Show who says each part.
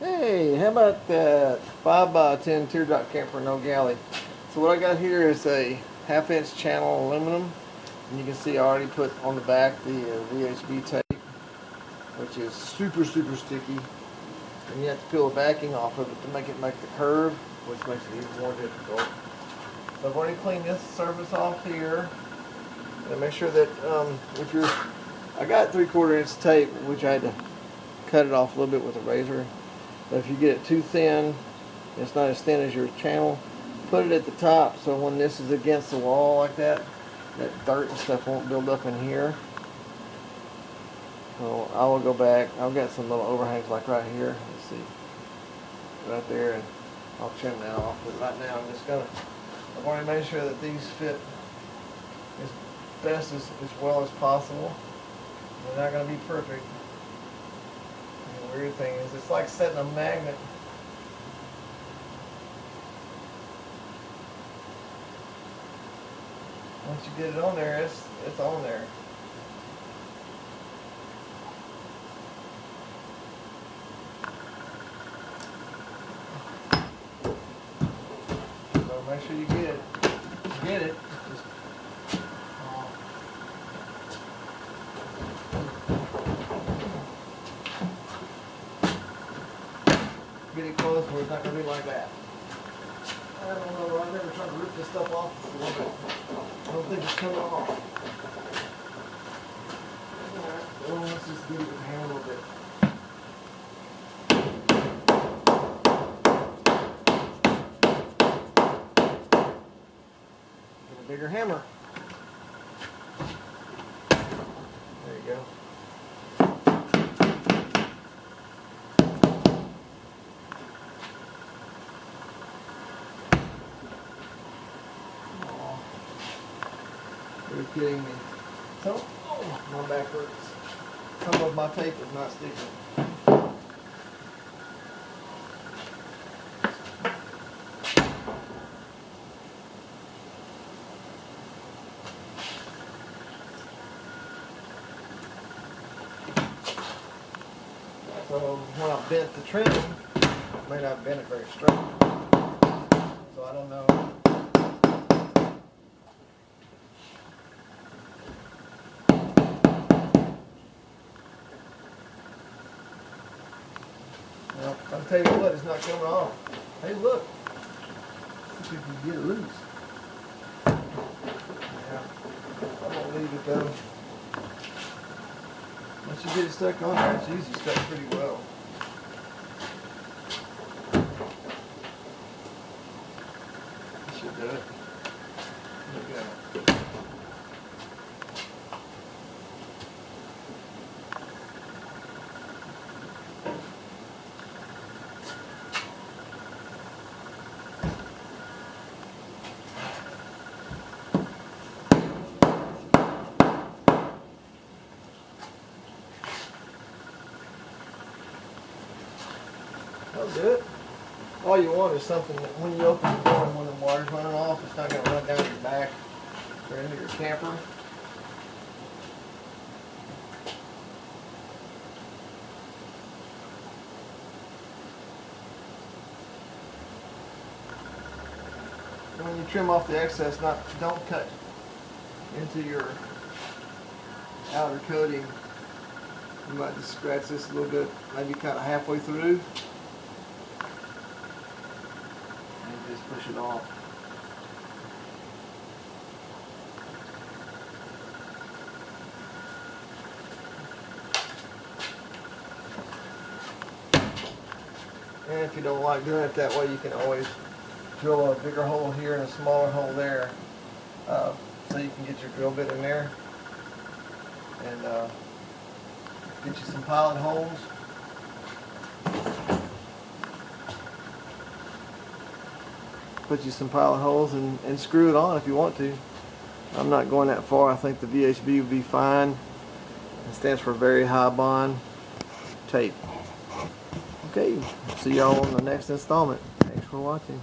Speaker 1: Hey, how about that 5x10 teardrop camper, no galley? So what I got here is a 1/2 inch channel aluminum, and you can see I already put on the back the VHB tape, which is super sticky, and you have to peel the backing off of it to make the curve, which makes it even more difficult. So I've already cleaned this surface off here, and make sure that I got 3/4 inch tape, which I had to cut it off a little bit with a razor. But if you get it too thin, it's not as thin as your channel, put it at the top so when this is against the wall like that, that dirt and stuff won't build up in here. So I will go back. I've got some little overhangs like right here. Let's see. Right there, and I'll trim that off. But right now I've already made sure that these fit as best as well as possible. They're not going to be perfect. The weird thing is it's like setting a magnet. Once you get it on there, it's on there. So make sure you get it. Get it. Just, get it close where it's not going to be like that. I don't know, I've never tried to rip this stuff off before, but I don't think it's coming off. Alright, well, let's just get it with the hand a little bit. Get a bigger hammer. There you go. Are you kidding me? So, my back hurts. Some of my tape is not sticking. So when I bent the trim, I may not bend it very straight. So I don't know. Well, I'll tell you what, it's not coming off. Hey, look. See if we can get it loose. Yeah, I'm going to leave it though. Once you get it stuck on there, it's usually stuck pretty well. That should do it. Look at it. That'll do it. All you want is something that when you open the door and when the water's running off, it's not going to run down your back or into your camper. And when you trim off the excess, don't cut into your outer coating. You might just scratch this a little bit, maybe kind of halfway through. Just push it off. And if you don't like doing it that way, you can always drill a bigger hole here and a smaller hole there, so you can get your drill bit in there and get you some pilot holes. Put you some pilot holes and screw it on if you want to. I'm not going that far. I think the VHB would be fine. It stands for very high bond tape. Okay, see y'all on the next installment. Thanks for watching.